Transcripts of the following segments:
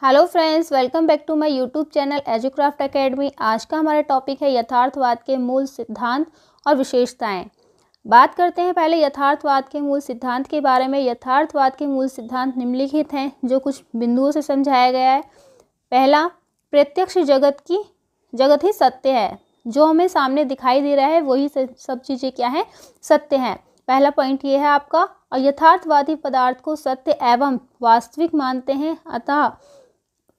Hello friends, welcome back to my YouTube channel Educraft Academy. आज का हमारा topic है यथार्थवाद के मूल सिद्धांत और विशेषताएं। बात करते हैं पहले यथार्थवाद के मूल सिद्धांत के बारे में। यथार्थवाद के मूल सिद्धांत निम्नलिखित हैं, जो कुछ बिंदुओं से समझाया गया है। पहला, प्रत्यक्ष जगत ही सत्य है। जो हमें सामने दिखाई दे रहा है वही सब चीज़ें क्या है, सत्य हैं। पहला पॉइंट ये है आपका। और यथार्थवादी पदार्थ को सत्य एवं वास्तविक मानते हैं, अतः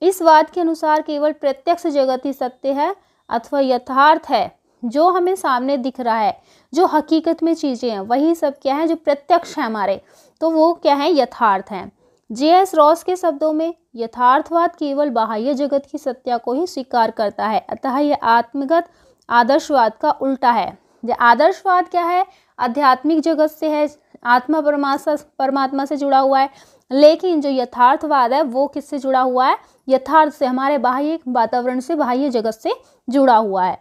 इस वाद के अनुसार केवल प्रत्यक्ष जगत ही सत्य है अथवा यथार्थ है। जो हमें सामने दिख रहा है, जो हकीकत में चीज़ें हैं, वही सब क्या है, जो प्रत्यक्ष है हमारे, तो वो क्या है, यथार्थ हैं। J.S. रॉस के शब्दों में यथार्थवाद केवल बाह्य जगत की सत्या को ही स्वीकार करता है, अतः यह आत्मगत आदर्शवाद का उल्टा है। आदर्शवाद क्या है, आध्यात्मिक जगत से है, आत्मा परमात्मा से जुड़ा हुआ है। लेकिन जो यथार्थवाद है वो किससे जुड़ा हुआ है, यथार्थ से, हमारे बाह्य वातावरण से, बाह्य जगत से जुड़ा हुआ है।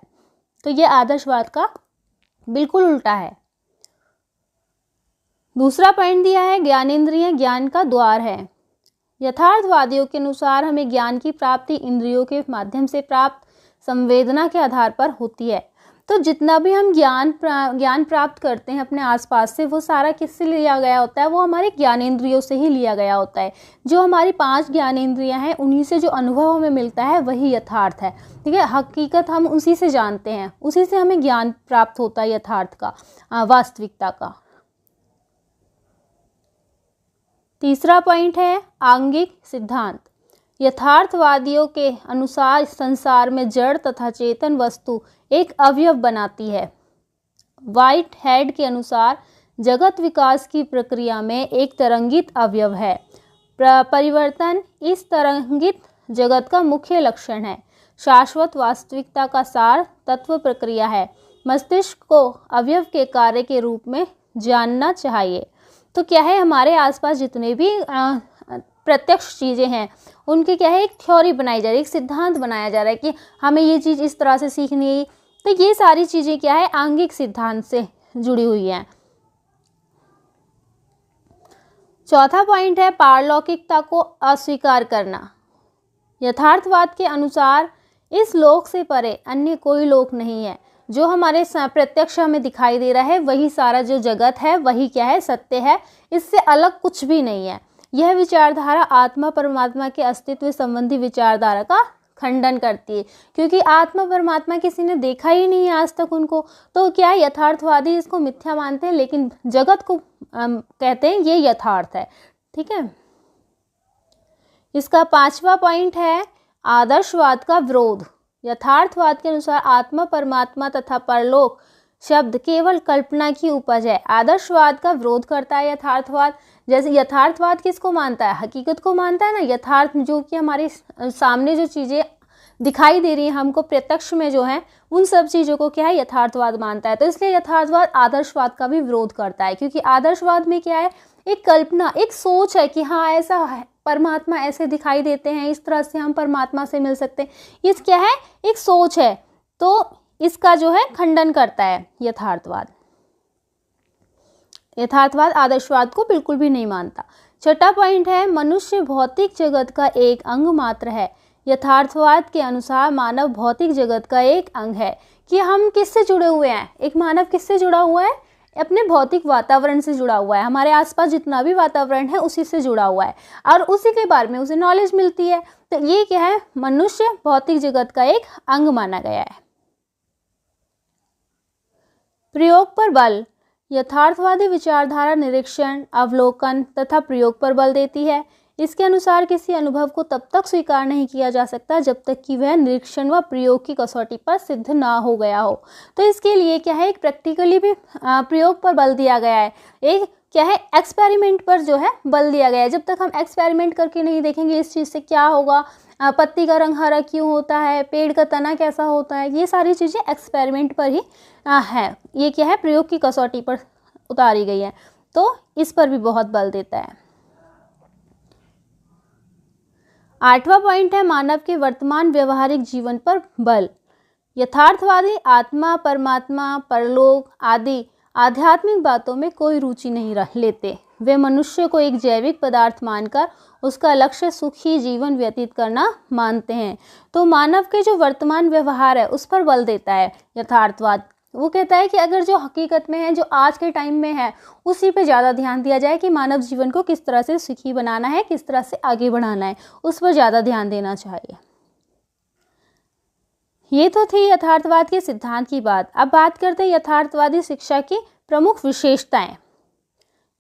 तो ये आदर्शवाद का बिल्कुल उल्टा है। दूसरा पॉइंट दिया है, ज्ञानेंद्रिय ज्ञान का द्वार है। यथार्थवादियों के अनुसार हमें ज्ञान की प्राप्ति इंद्रियों के माध्यम से प्राप्त संवेदना के आधार पर होती है। तो जितना भी हम ज्ञान प्राप्त करते हैं अपने आसपास से, वो सारा किससे लिया गया होता है, वो हमारे ज्ञानेंद्रियों से ही लिया गया होता है। जो हमारी 5 ज्ञानेंद्रियां हैं, उन्हीं से जो अनुभव हमें मिलता है वही यथार्थ है। ठीक है, हकीकत हम उसी से जानते हैं, उसी से हमें ज्ञान प्राप्त होता है यथार्थ का, वास्तविकता का। तीसरा पॉइंट है आंगिक सिद्धांत। यथार्थवादियों के अनुसार संसार में जड़ तथा चेतन वस्तु एक अवयव बनाती है। व्हाइट हेड के अनुसार जगत विकास की प्रक्रिया में एक तरंगित अवयव है। परिवर्तन इस तरंगित जगत का मुख्य लक्षण है। शाश्वत वास्तविकता का सार तत्व प्रक्रिया है। मस्तिष्क को अवयव के कार्य के रूप में जानना चाहिए। तो क्या है, हमारे आसपास जितने भी प्रत्यक्ष चीज़ें हैं, उनकी क्या है, एक थ्योरी बनाई जा रही है, एक सिद्धांत बनाया जा रहा है कि हमें ये चीज़ इस तरह से सीखनी है। तो ये सारी चीज़ें क्या है, आंगिक सिद्धांत से जुड़ी हुई हैं। चौथा पॉइंट है पारलौकिकता को अस्वीकार करना। यथार्थवाद के अनुसार इस लोक से परे अन्य कोई लोक नहीं है। जो हमारे प्रत्यक्ष हमें दिखाई दे रहा है वही सारा जो जगत है वही क्या है, सत्य है। इससे अलग कुछ भी नहीं है। यह विचारधारा आत्मा परमात्मा के अस्तित्व संबंधी विचारधारा का खंडन करती है, क्योंकि आत्मा परमात्मा किसी ने देखा ही नहीं है आज तक उनको। तो क्या है, यथार्थवादी इसको मिथ्या मानते हैं, लेकिन जगत को कहते हैं ये यथार्थ है। ठीक है। इसका 5वां पॉइंट है आदर्शवाद का विरोध। यथार्थवाद के अनुसार आत्मा परमात्मा तथा परलोक शब्द केवल कल्पना की उपज है। आदर्शवाद का विरोध करता है यथार्थवाद। जैसे यथार्थवाद किसको मानता है, हकीकत को मानता है ना। यथार्थ जो कि हमारे सामने जो चीज़ें दिखाई दे रही हैं हमको प्रत्यक्ष में जो है, उन सब चीज़ों को क्या है, यथार्थवाद मानता है। तो इसलिए यथार्थवाद आदर्शवाद का भी विरोध करता है, क्योंकि आदर्शवाद में क्या है, एक कल्पना, एक सोच है कि हाँ ऐसा है, परमात्मा ऐसे दिखाई देते हैं, इस तरह से हम परमात्मा से मिल सकते हैं। ये क्या है, एक सोच है। तो इसका जो है खंडन करता है यथार्थवाद। यथार्थवाद आदर्शवाद को बिल्कुल भी नहीं मानता। छठा पॉइंट है मनुष्य भौतिक जगत का एक अंग मात्र है। यथार्थवाद के अनुसार मानव भौतिक जगत का एक अंग है। कि हम किससे जुड़े हुए हैं, एक मानव किससे जुड़ा हुआ है, अपने भौतिक वातावरण से जुड़ा हुआ है। हमारे आसपास जितना भी वातावरण है उसी से जुड़ा हुआ है और उसी के बारे में उसे नॉलेज मिलती है। तो ये क्या है, मनुष्य भौतिक जगत का एक अंग माना गया है। प्रयोग पर बल। यथार्थवादी विचारधारा निरीक्षण, अवलोकन तथा प्रयोग पर बल देती है। इसके अनुसार किसी अनुभव को तब तक स्वीकार नहीं किया जा सकता जब तक कि वह निरीक्षण व प्रयोग की कसौटी पर सिद्ध ना हो गया हो। तो इसके लिए क्या है, एक प्रैक्टिकली भी प्रयोग पर बल दिया गया है। एक क्या है, एक्सपेरिमेंट पर जो है बल दिया गया है। जब तक हम एक्सपेरिमेंट करके नहीं देखेंगे इस चीज़ से क्या होगा, पत्ती का रंग हरा क्यों होता है, पेड़ का तना कैसा होता है, ये सारी चीज़ें एक्सपेरिमेंट पर ही है। ये क्या है, प्रयोग की कसौटी पर उतारी गई है। तो इस पर भी बहुत बल देता है। 8वां पॉइंट है मानव के वर्तमान व्यवहारिक जीवन पर बल। यथार्थवादी आत्मा परमात्मा परलोक आदि आध्यात्मिक बातों में कोई रुचि नहीं लेते। वे मनुष्य को एक जैविक पदार्थ मानकर उसका लक्ष्य सुखी जीवन व्यतीत करना मानते हैं। तो मानव के जो वर्तमान व्यवहार है उस पर बल देता है यथार्थवाद। वो कहता है कि अगर जो हकीकत में है, जो आज के टाइम में है, उसी पे ज़्यादा ध्यान दिया जाए कि मानव जीवन को किस तरह से सुखी बनाना है, किस तरह से आगे बढ़ाना है, उस पर ज़्यादा ध्यान देना चाहिए। ये तो थी यथार्थवाद के सिद्धांत की बात। अब बात करते हैं यथार्थवादी शिक्षा की प्रमुख विशेषताएं।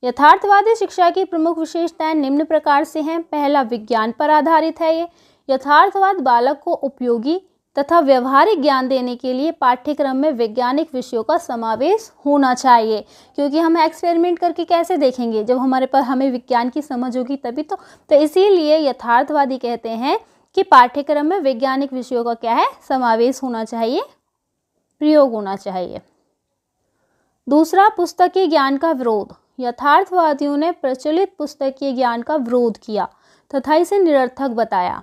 यथार्थवादी शिक्षा की प्रमुख विशेषताएं निम्न प्रकार से हैं। पहला, विज्ञान पर आधारित है। ये यथार्थवाद बालक को उपयोगी तथा व्यवहारिक ज्ञान देने के लिए पाठ्यक्रम में वैज्ञानिक विषयों का समावेश होना चाहिए, क्योंकि हम एक्सपेरिमेंट करके कैसे देखेंगे, जब हमारे पास हमें विज्ञान की समझ होगी तभी तो इसीलिए यथार्थवादी कहते हैं कि पाठ्यक्रम में वैज्ञानिक विषयों का क्या है, समावेश होना चाहिए, प्रयोग होना चाहिए। दूसरा, पुस्तकीय ज्ञान का विरोध। यथार्थवादियों ने प्रचलित पुस्तकीय ज्ञान का विरोध किया तथा इसे निरर्थक बताया।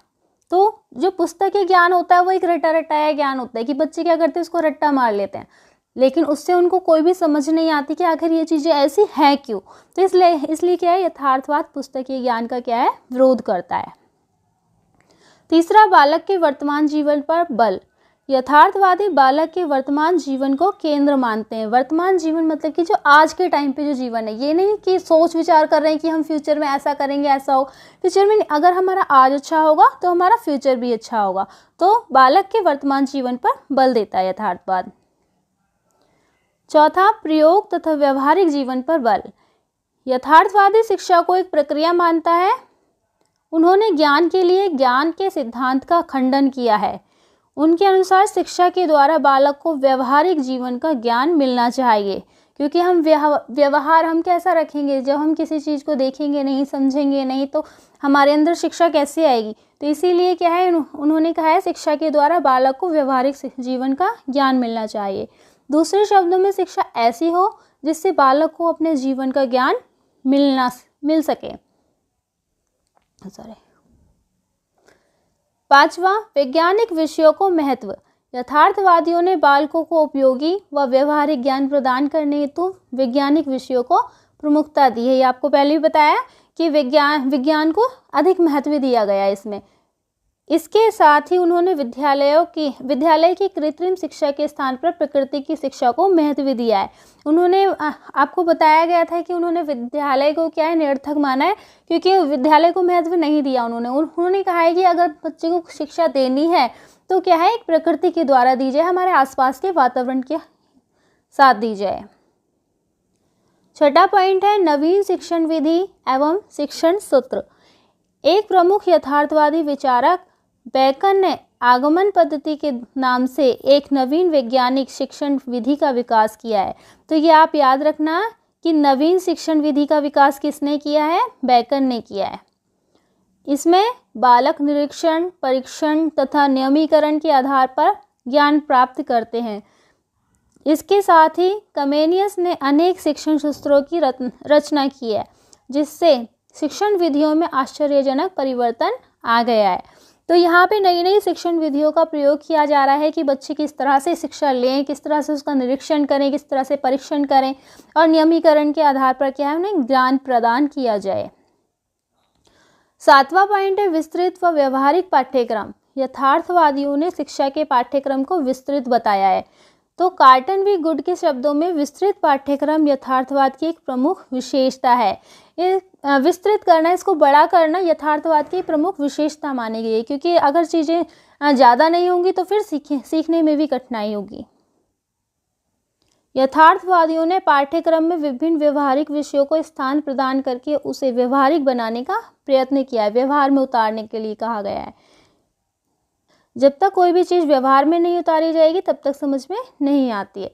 तो जो पुस्तकीय ज्ञान होता है वो एक रटा रटाया ज्ञान होता है कि बच्चे क्या करते हैं, उसको रट्टा मार लेते हैं, लेकिन उससे उनको कोई भी समझ नहीं आती कि आखिर ये चीज़ें ऐसी हैं क्यों। तो इसलिए क्या है, यथार्थवाद पुस्तकीय ज्ञान का क्या है, विरोध करता है। तीसरा, बालक के वर्तमान जीवन पर बल। यथार्थवादी बालक के वर्तमान जीवन को केंद्र मानते हैं। वर्तमान जीवन मतलब कि जो आज के टाइम पे जो जीवन है, ये नहीं कि सोच विचार कर रहे हैं कि हम फ्यूचर में ऐसा करेंगे, ऐसा हो। फ्यूचर में अगर हमारा आज अच्छा होगा तो हमारा फ्यूचर भी अच्छा होगा। तो बालक के वर्तमान जीवन पर बल देता है यथार्थवाद। चौथा, प्रयोग तथा व्यवहारिक जीवन पर बल। यथार्थवादी शिक्षा को एक प्रक्रिया मानता है। उन्होंने ज्ञान के लिए ज्ञान के सिद्धांत का खंडन किया है। उनके अनुसार शिक्षा के द्वारा बालक को व्यवहारिक जीवन का ज्ञान मिलना चाहिए, क्योंकि हम व्यवहार हम कैसा रखेंगे, जब हम किसी चीज़ को देखेंगे नहीं, समझेंगे नहीं, तो हमारे अंदर शिक्षा कैसे आएगी। तो इसीलिए क्या है, उन्होंने कहा है शिक्षा के द्वारा बालक को व्यवहारिक जीवन का ज्ञान मिलना चाहिए। दूसरे शब्दों में शिक्षा ऐसी हो जिससे बालक को अपने जीवन का ज्ञान मिल सके। पांचवा, वैज्ञानिक विषयों को महत्व। यथार्थवादियों ने बालकों को उपयोगी व व्यवहारिक ज्ञान प्रदान करने हेतु वैज्ञानिक विषयों को प्रमुखता दी है। ये आपको पहले भी बताया कि विज्ञान को अधिक महत्व दिया गया है इसमें। इसके साथ ही उन्होंने विद्यालय की कृत्रिम शिक्षा के स्थान पर प्रकृति की शिक्षा को महत्व दिया है। उन्होंने आपको बताया गया था कि उन्होंने विद्यालय को क्या है, निरर्थक माना है, क्योंकि विद्यालय को महत्व नहीं दिया। उन्होंने कहा है कि अगर बच्चे को शिक्षा देनी है तो क्या है, एक प्रकृति के द्वारा दी जाए, हमारे आसपास के वातावरण के साथ दी जाए। छठा पॉइंट है नवीन शिक्षण विधि एवं शिक्षण सूत्र। एक प्रमुख यथार्थवादी विचारक बेकन ने आगमन पद्धति के नाम से एक नवीन वैज्ञानिक शिक्षण विधि का विकास किया है। तो ये आप याद रखना कि नवीन शिक्षण विधि का विकास किसने किया है, बेकन ने किया है। इसमें बालक निरीक्षण, परीक्षण तथा नियमीकरण के आधार पर ज्ञान प्राप्त करते हैं। इसके साथ ही कमेनियस ने अनेक शिक्षण सूत्रों की रचना की है, जिससे शिक्षण विधियों में आश्चर्यजनक परिवर्तन आ गया है। तो यहाँ पे नई नई शिक्षण विधियों का प्रयोग किया जा रहा है कि बच्चे किस तरह से शिक्षा लें, किस तरह से उसका निरीक्षण करें, किस तरह से परीक्षण करें, और नियमीकरण के आधार पर क्या है, उन्हें ज्ञान प्रदान किया जाए। सातवां पॉइंट है विस्तृत व व्यवहारिक पाठ्यक्रम। यथार्थवादियों ने शिक्षा के पाठ्यक्रम को विस्तृत बताया है। तो कार्टन वी गुड के शब्दों में विस्तृत पाठ्यक्रम यथार्थवाद की एक प्रमुख विशेषता है। ये विस्तृत करना, इसको बड़ा करना यथार्थवाद की प्रमुख विशेषता मानी गई है, क्योंकि अगर चीज़ें ज़्यादा नहीं होंगी तो फिर सीखने में भी कठिनाई होगी। यथार्थवादियों ने पाठ्यक्रम में विभिन्न व्यवहारिक विषयों को स्थान प्रदान करके उसे व्यवहारिक बनाने का प्रयत्न किया है, व्यवहार में उतारने के लिए कहा गया है। जब तक कोई भी चीज़ व्यवहार में नहीं उतारी जाएगी तब तक समझ में नहीं आती है।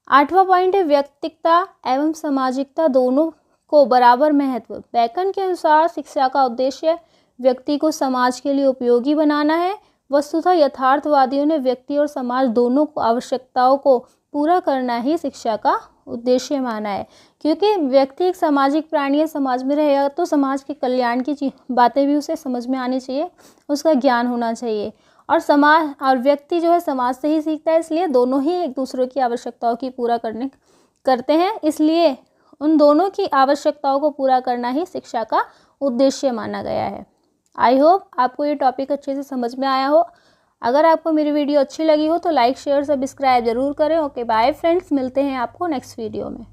आठवां पॉइंट है व्यक्तिकता एवं सामाजिकता दोनों को बराबर महत्व। बेकन के अनुसार शिक्षा का उद्देश्य व्यक्ति को समाज के लिए उपयोगी बनाना है। वस्तुतः यथार्थवादियों ने व्यक्ति और समाज दोनों को आवश्यकताओं को पूरा करना ही शिक्षा का उद्देश्य माना है, क्योंकि व्यक्ति एक सामाजिक प्राणी है, समाज में रहेगा तो समाज के कल्याण की बातें भी उसे समझ में आनी चाहिए, उसका ज्ञान होना चाहिए। और समाज और व्यक्ति जो है समाज से ही सीखता है, इसलिए दोनों ही एक दूसरे की आवश्यकताओं की पूरा करते हैं। इसलिए उन दोनों की आवश्यकताओं को पूरा करना ही शिक्षा का उद्देश्य माना गया है। आई होप आपको ये टॉपिक अच्छे से समझ में आया हो। अगर आपको मेरी वीडियो अच्छी लगी हो तो लाइक शेयर सब्सक्राइब जरूर करें। ओके बाय फ्रेंड्स, मिलते हैं आपको नेक्स्ट वीडियो में।